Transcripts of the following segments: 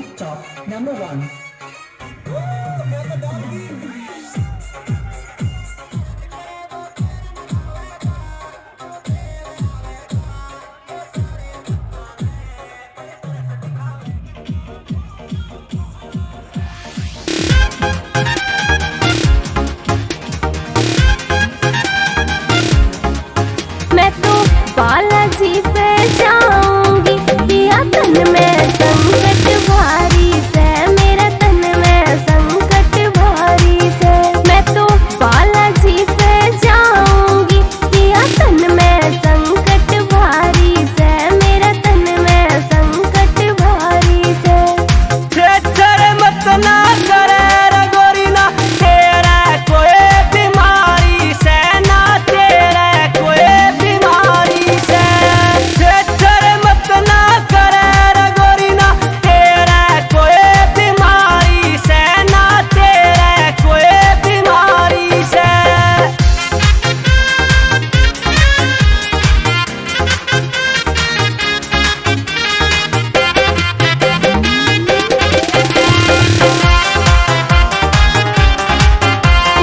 Non-stop number 1. मैं तो बालाजी पे जाऊंगी, पिया तन में संकट भारी से, मेरा तन में संकट भारी से। मैं तो बालाजी पे जाऊंगी, पिया तन में संकट भारी से, मेरा तन में संकट भारी से। मत ना करे रगोरी ना तेरा कोई बीमारी से, ना तेरा कोई बीमारी से। मत ना करे रगोरी ना तेरा कोई बीमारी से, ना तेरा कोई बीमारी से।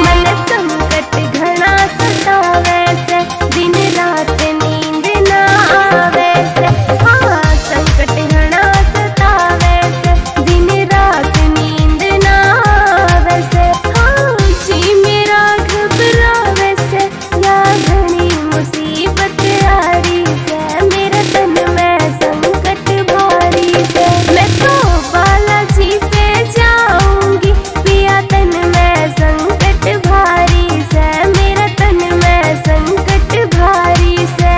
मन संकट घना सतावे से, दिन रात नींद ना आवे से। हाँ संकट घना सतावे से, दिन रात नींद ना आवे से। हाँ जी मेरा घबरावे से, या घनी मुसीबत आरी से, मेरा तन में संकट भारी से। मैं तो बालाजी पे जाऊंगी, पिया तन में संकट भारी से, मेरा तन में संकट भारी से।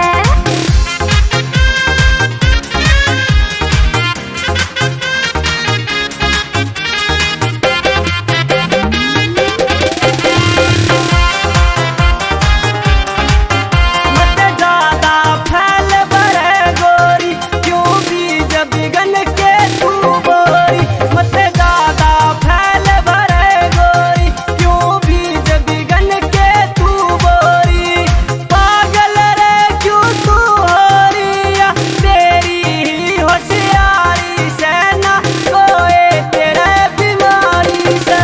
मत ज्यादा फैल बरे गोरी, क्यों बीज बिगन के तू बोरी। मत ज्यादा फैल बरे गोरी, क्यों बीज बिगन के तू बोरी। पागल रे क्यों तू हो रिया, तेरी ही होशियारी से, ना कोई तेरे बीमारी से।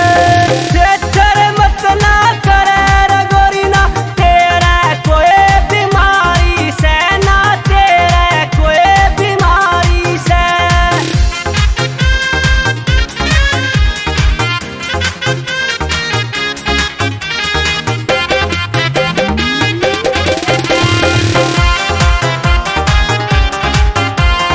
मत ना करे रगोरी ना तेरा कोई बीमारी से, ना तेरा कोई बीमारी से।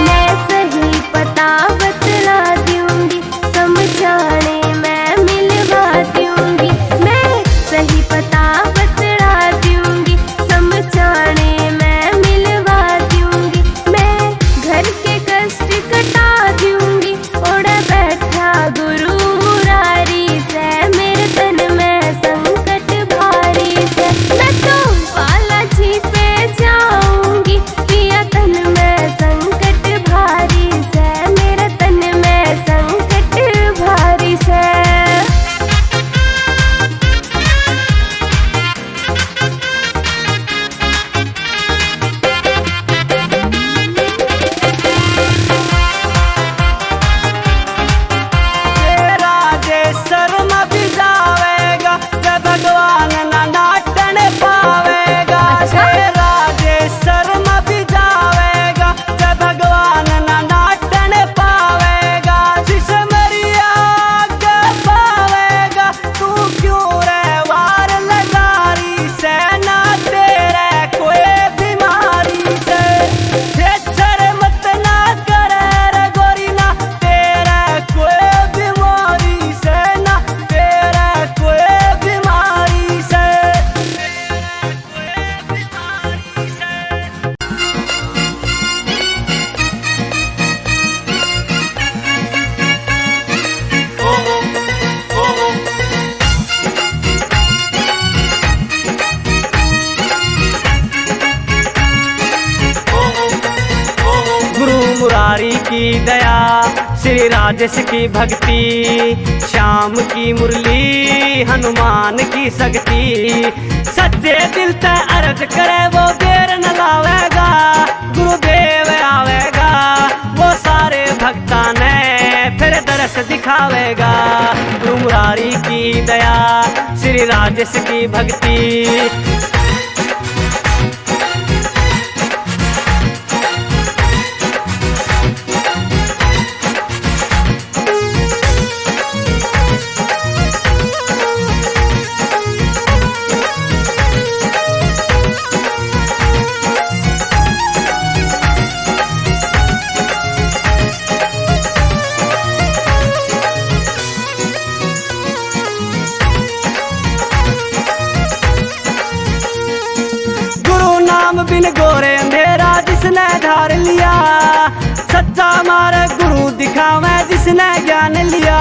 मैं सही पता बतला दूंगी, समझाने मैं मिलवा दूंगी। मैं सही पता बतला दूंगी, समझाने मैं मिलवा दूंगी। मैं घर के कष्ट कटा दूंगी, ओढ़ बैठा गुरु मुरारी से, मेरे तन में संकट भारी से। मैं तो बालाजी पे जाऊंगी, पिया तन में संकट भारी से, मेरा तन में संकट भारी से। तेरा जे शर्म भी जावेगा, जब भगवान ना नाटन पावेगा। तेरा जे शर्म भी जावेगा, जब भगवान ना नाटन पावेगा। जिस मरिया के पावेगा, तू क्यों रे वार लगारी से, ना तेरे कोई बीमारी से। मत ना करे रगोरी ना तेरा कोई बीमारी से, ना तेरा कोई बीमारी से। गुरु मुरारी की दया, श्री राजेश की भक्ति, श्याम की मुरली, हनुमान की शक्ति। सच्चे दिल से अर्ज करे वो देर न लावेगा, गुरुदेव आवेगा वो सारे भक्ता ने फिर दर दिखावेगा। गुरु मुरारी की दया, श्री राजेश की भक्ति। बिन गोरे अंधेरा जिसने धार लिया, सच्चा मार्ग गुरु दिखावे जिसने ज्ञान लिया।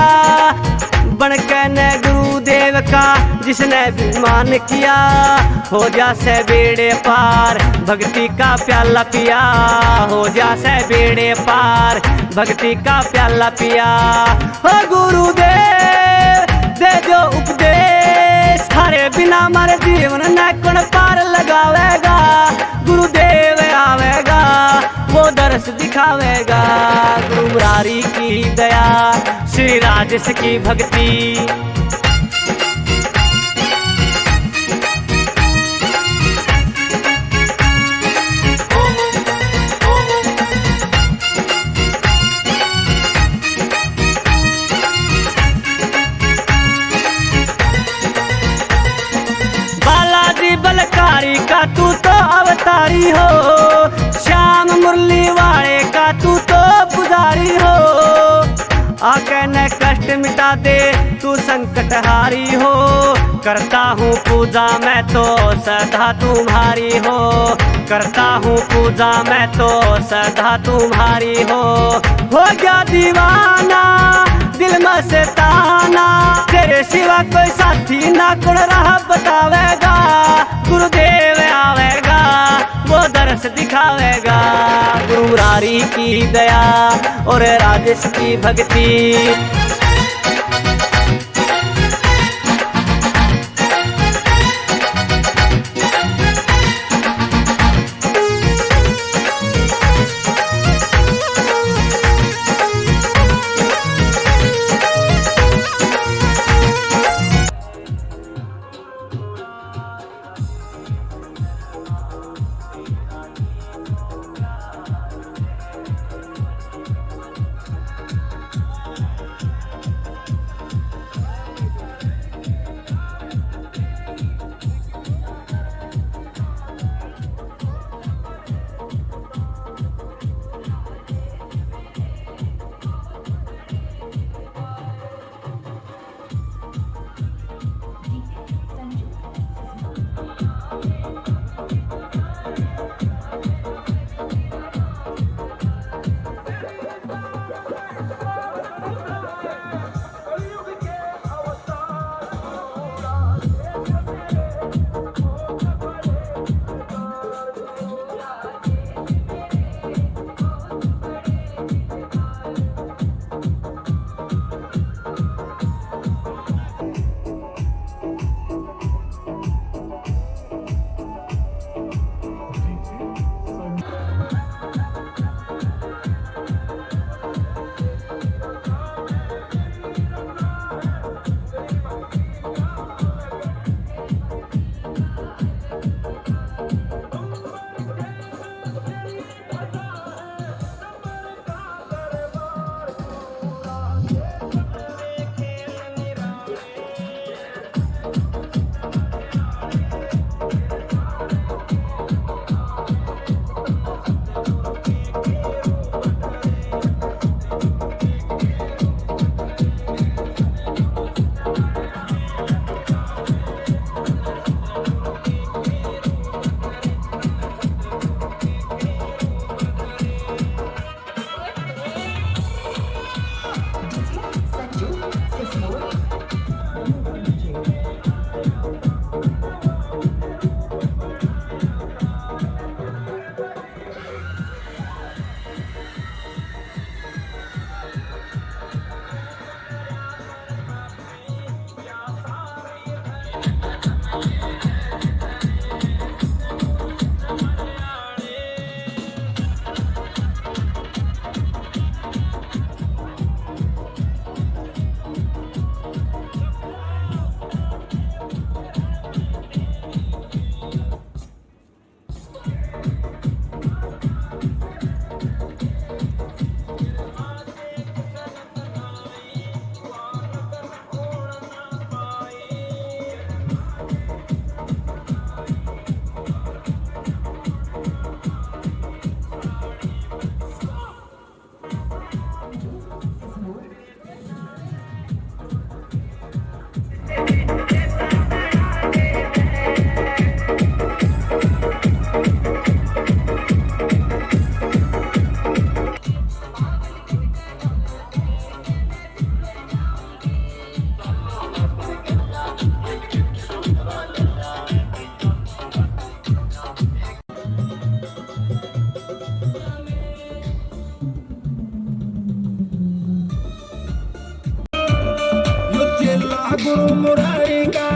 बनके न गुरुदेव का जिसने मान किया, हो जासे बेड़े पार भक्ति का प्याला पिया। हो जासे बेड़े पार भक्ति का प्याला पिया। हो गुरुदेव दे जो उपदेश, थारे बिना मारे जीवन न कौन पार लगावेगा। गुरुदेव आवेगा वो दर्श दिखावेगा। गुरु मुरारी की दया, श्री राजेश की भक्ति। बालाजी बलकारी का तू तो अवतारी हो, श्याम मुरली वाले का तू तो पुजारी हो। आके न कष्ट मिटा दे तू संकट हारी हो, करता हूँ पूजा मैं तो सदा तुम्हारी हो। करता हूँ पूजा मैं तो सदा तुम्हारी हो गया दीवाना दिल में से ताना, तेरे सिवा कोई साथी ना कौन राह बतावेगा। गुरुदेव आवेगा वो दर्श दिखावेगा। गुरु मुरारी की दया और राजेश की भक्ति। गुरु मुरारी का।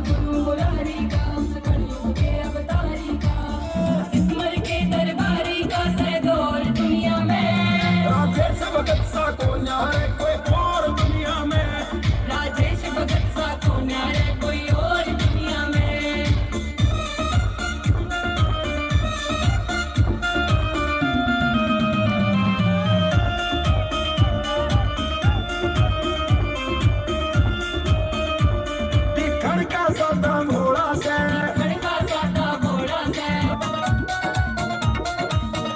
गुरु मुरारी का कलयुग के अवतारी का किस्मत के दरबारी का सहदौर दुनिया में राजेश भगत सा को न्यारे कोई और दुनिया में राजेश भगत सा को न्यारे कोई और दुनिया में दिखण का सादा घोड़ा से खड़का सादा घोड़ा से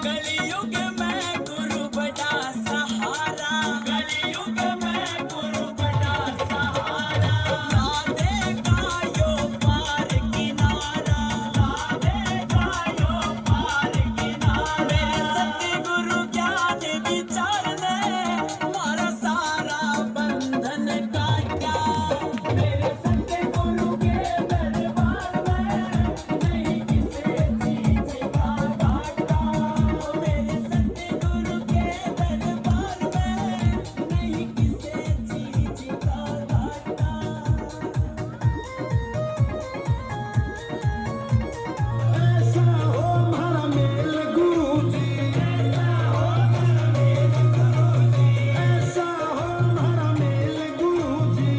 कलयुग में गुरु बड़ा सहारा कलयुग में गुरु बड़ा सहारा ला देगा यो पार किनारा ला देगा यो पार किनारा मेरे सतगुरु ज्ञान विचार ने मारा सारा बंधन काटा मेरे सतगुरु के दरबार में नहीं किसी चीज का घाटा मेरे सतगुरु के दरबार में नहीं किसी चीज का घाटा ऐसा हो हमारा मेल गुरु जी ऐसा हो हमारा मेल गुरु जी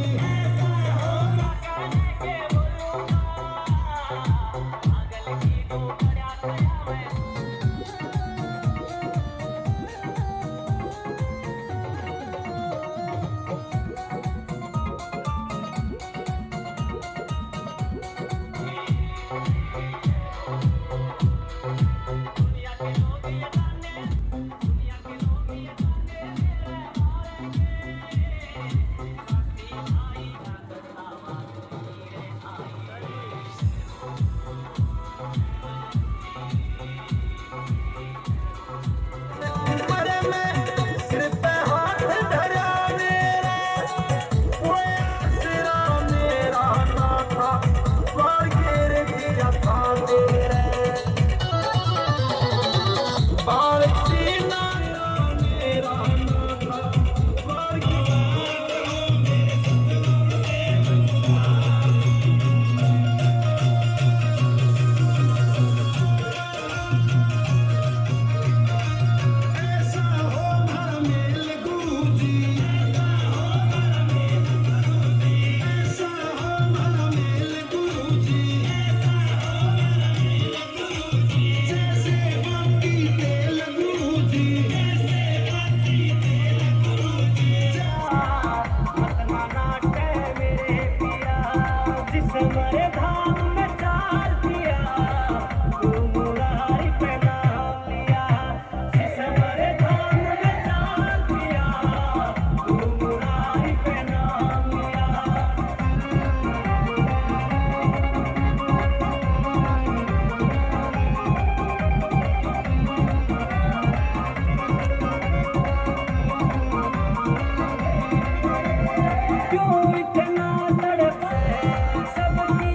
मरे में सिर पे हाथ धरा मेरा वो आसरा मेरा ना था बार गिर गया था तेरे बाल सीना मेरा ना था बार ऐसा हो हमारा मेल गुरु जी ऐसा हो हमारा मेल गुरु जी जैसे बाकी तेल गुरु जी अपना नाटे मेरे पिया जिस मरे धाम में चाल दिया तू मुरारी पे नाम लिया जिस मरे धाम में चाल दिया तू मुरारी पे नाम लिया क्यों इतना तड़पे सबकी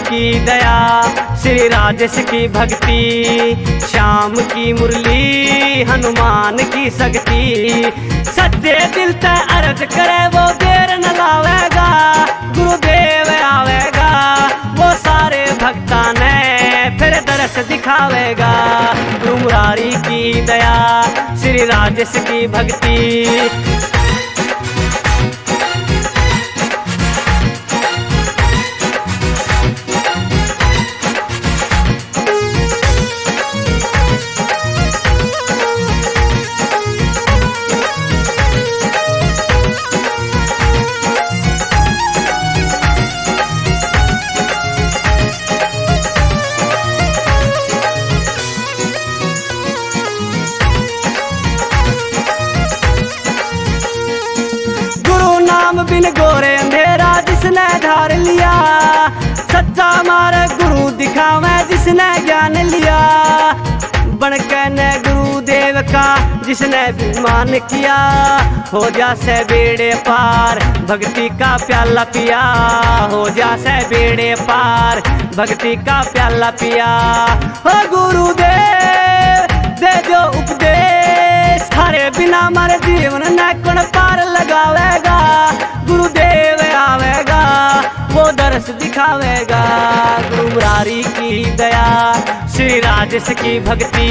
की दया श्री राजेश की भक्ति, श्याम की मुरली, हनुमान की शक्ति। सच्चे दिल से अर्ज करे वो देर न लावेगा, गुरुदेव आवेगा वो सारे भक्ता ने फिर दर्श दिखावेगा। गुरु मुरारी की दया, श्री राजेश की भक्ति। बिन गोरे अंधेरा जिसने धार लिया, सच्चा मार्ग गुरु दिखावे जिसने ज्ञान लिया। बनके ने गुरुदेव का जिसने मान किया, हो जा से बेड़े पार भक्ति का प्याला पिया। हो जा से बेड़े पार भक्ति का प्याला पिया। हो गुरुदेव दे जो उपदेश, थारे बिना मारे जीवन न कौन पार लगावेगा। गुरुदेव आवेगा वो दर्श दिखावेगा। गुरु मुरारी की दया, श्री राजेश की भक्ति।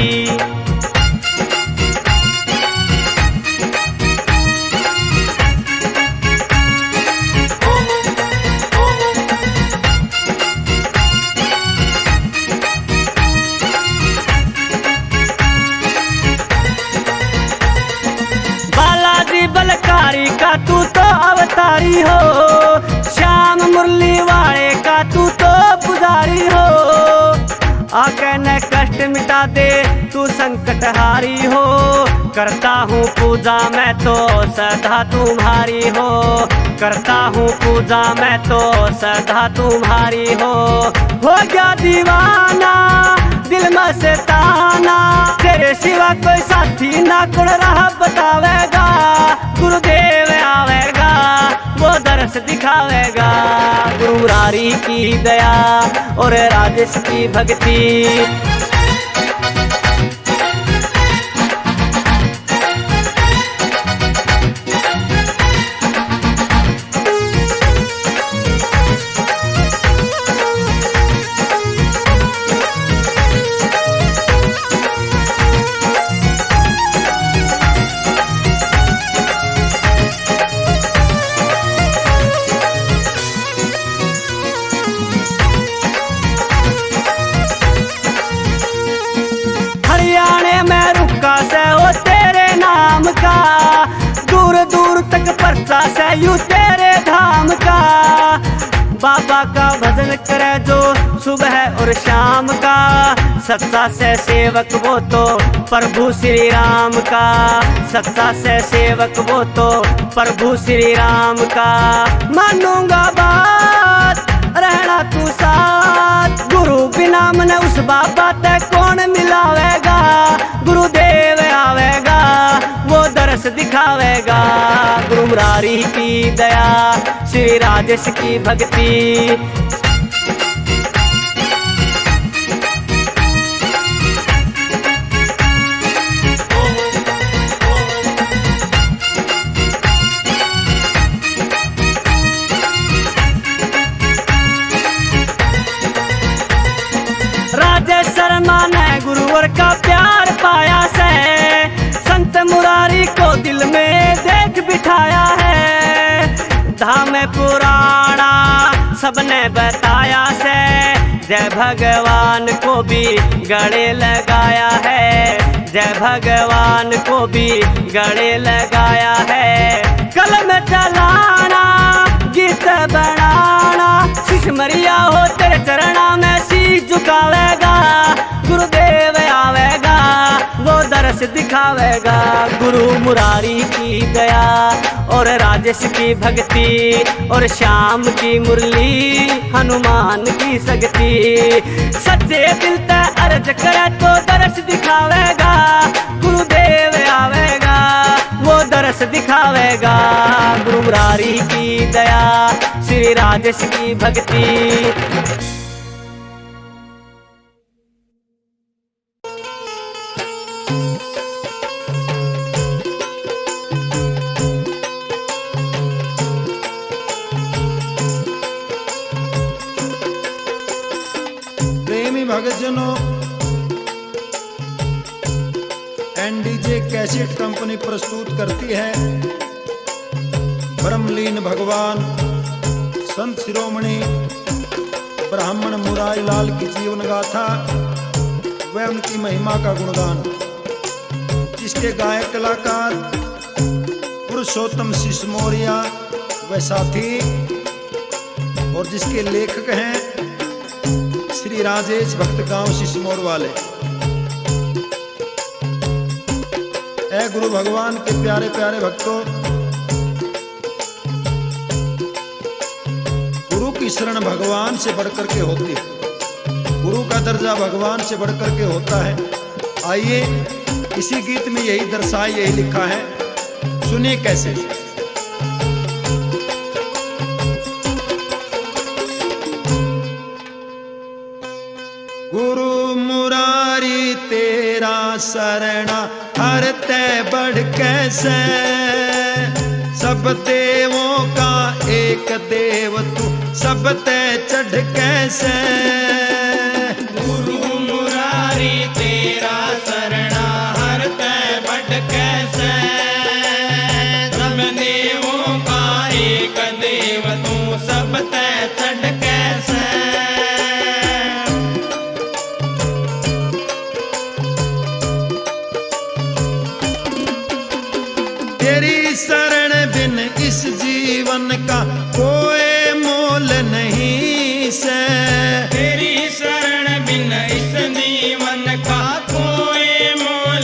बालाजी बलकारी का तू तो अवतारी हो, श्याम मुरली वाले का तू तो पुजारी हो। आके न कष्ट मिटा दे तू संकटहारी हो, करता हूँ पूजा मैं तो सदा तुम्हारी हो। करता हूँ पूजा मैं तो सदा तुम्हारी हो गया दीवाना दिल में से ताना, तेरे सिवा कोई साथी ना कौन राह बतावेगा। गुरुदेव आवेगा वो दर्श दिखावेगा। गुरु मुरारी की दया और राजेश की भक्ति। हो तेरे नाम का दूर दूर तक परचा से यू तेरे धाम का। बाबा का भजन करे जो सुबह और शाम का, सच्चा से सेवक वो तो प्रभु श्री राम का। सच्चा से सेवक वो तो प्रभु श्री राम का। मानूंगा बात रहना तू साथ, गुरु बिना मन उस बाबा ते कौन मिलावेगा। गुरुदेव आवेगा वो दर्श दिखावेगा। गुरु मुरारी की दया, श्री राजेश की भक्ति। राजेश शर्मा ने गुरुवर का प्यार पाया से, संत मुरारी को दिल में देख बिठाया है। धाम पुराना सबने बताया से, जय भगवान को भी गले लगाया है। जय भगवान को भी गले लगाया है। कलम चलाना गीत बनाना, शिशमरिया हो तेरे चरणा में शीश झुकावेगा। गुरुदेव आवेगा वो दर्श दिखावेगा। गुरु मुरारी की दया और राजेश की भक्ति, और श्याम की मुरली हनुमान की शक्ति। सच्चे दिल से अर्ज करे तो दर्श दिखावेगा। गुरुदेव आवेगा वो दर्श दिखावेगा। गुरु मुरारी की दया, श्री राजेश की भक्ति। एनडीजे कैसेट कंपनी प्रस्तुत करती है ब्रह्मलीन भगवान संत शिरोमणि ब्राह्मण मुरारी लाल की जीवन गाथा व उनकी महिमा का गुणगान, जिसके गायक कलाकार पुरुषोत्तम सिसमोरिया व साथी और जिसके लेखक हैं श्री राजेश भक्त गांव सिसमोर वाले। ऐ गुरु भगवान के प्यारे प्यारे भक्तों, गुरु की शरण भगवान से बढ़कर के होती है, गुरु का दर्जा भगवान से बढ़कर के होता है। आइए इसी गीत में यही दर्शाया, यही लिखा है, सुनिए कैसे। गुरु मुरारी तेरा शरणा हर ते बढ़ कैसे, सब देवों का एक देव तू सब ते चढ़ कैसे। गुरु मुरारी तेरा शरणा हर ते बढ़ कैसे, सब देवों का एक देव तू सब ते चढ़ कैसे। तेरी शरण बिन इस जीवन का कोई मोल नहीं,